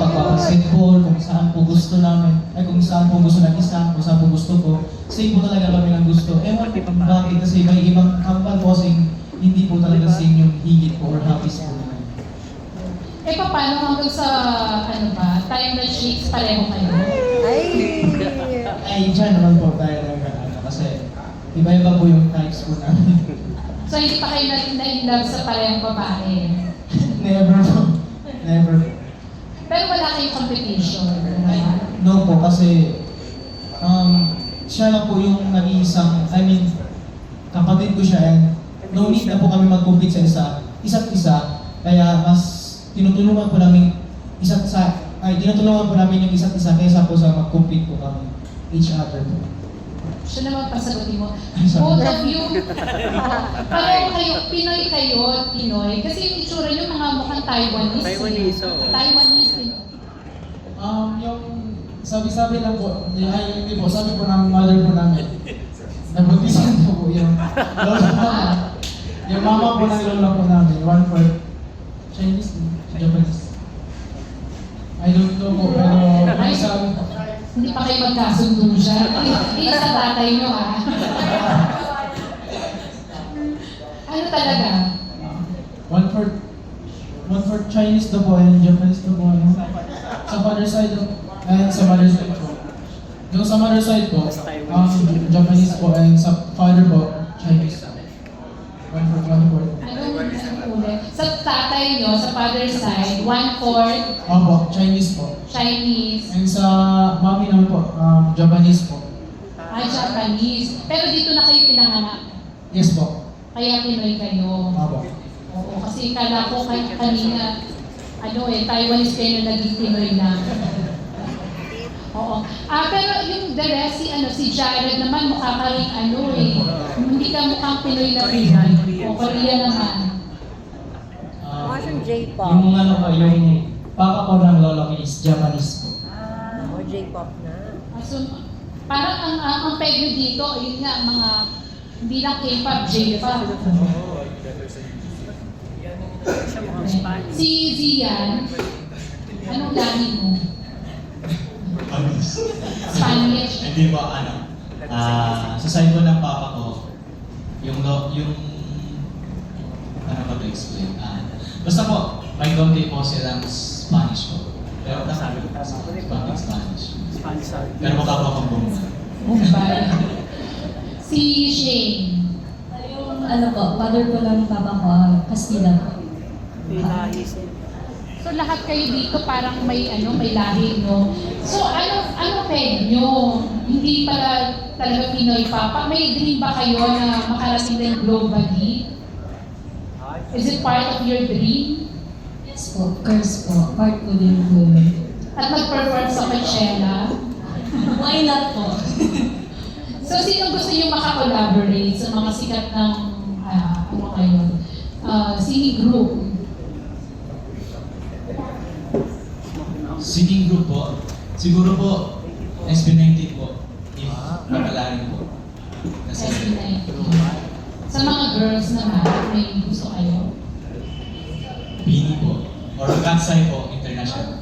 pagpapasketball, kung saan po gusto namin, ay kung saan po gusto ng isa, kung saan po gusto ko. Same po talaga kami ng gusto. Ewan ko bakit kasi may ibang kambal po kasi hindi po talaga same yung higit po or hobbies po namin. Eh, paano hanggang sa, ano ba, time na chicks, pareho kayo? Ay, dyan naman po tayo ng kasi iba-iba po yung types po namin. So, hindi pa kayo na-in-love sa parehong babae? Never po. Never po. Pero wala kayong competition? No po, kasi siya lang po yung nag-iisang, I mean, kapatid ko siya and no need na po kami mag-compete sa isa't isa. Kaya mas tinutulungan po namin tinutulungan po namin yung isa't isa kaysa po sa mag-compete po kami each other po. Siya naman pasagutin mo. Both of you, pareho kayo, Pinoy kayo, Pinoy. Kasi yung itsura nyo mga mukhang Taiwanese. Taiwanese, oo. Taiwanese din. Yung sabi-sabi lang po, ay hindi po, sabi po ng mother po namin, nabutisan po yung lola po namin. Yung mama po ng lola po namin, 1/4 Chinese, Japanese. I don't know po, pero may sabi po. Hindi pa kayo magkasundo siya. Hindi sa tatay nyo, ha? Ano talaga? 1/4 Chinese daw po and Japanese daw po. Ano? Sa father side and sa mother side po. Yung sa mother side po, Japanese po and sa father po, Chinese. 1/4. Anong ulit? Sa tatay nyo, sa father side, 1/4 Opo, Chinese po. Chinese, And sa mami naman po, Japanese po. Japanese. Pero dito na kayo pinanganak. Yes po. Kaya Pinoy kayo. Opo. Oo, kasi kala ko kanina, Taiwanese kayo na naging Pinoy na. Oo. Pero yung the rest, si Jared naman mukha ka rin hindi ka mukhang Pinoy na Korean. O Korean naman. Mukha siyang J-pop. Yung yung papa ko ng lolo ko is Japanese po. O J-pop na. So, parang ang peg nyo dito, yun nga, mga hindi lang K-pop, J-pop. Siya mukhang Spanish. Si Zian, anong lahi mo? Spanish. Hindi po, sa side ko ng papa ko, ano ba to explain? Basta po, may konti po silang Spanish po. Pero nasabi ko, Spanish. Pero mukha po akong bumba. Mumbai. Si Shane. Yung father ko lang papa ko, Kastila po. So lahat kayo dito parang may lahi, no? So ano peg nyo? Hindi pala talaga Pinoy papa. May dream ba kayo na makarating din globally? Is it part of your dream? Yes po, curse po, part ko din po. At mag-perform sa Coachella? Why not po? So sino gusto nyo makakollaborate sa mga sikat ng singing group? Singing group po, siguro po, SB19 po, if makalarin po. Kasi, SB19. Sa mga girls naman, may gusto kayo? Bini po, or Gatsai po, international.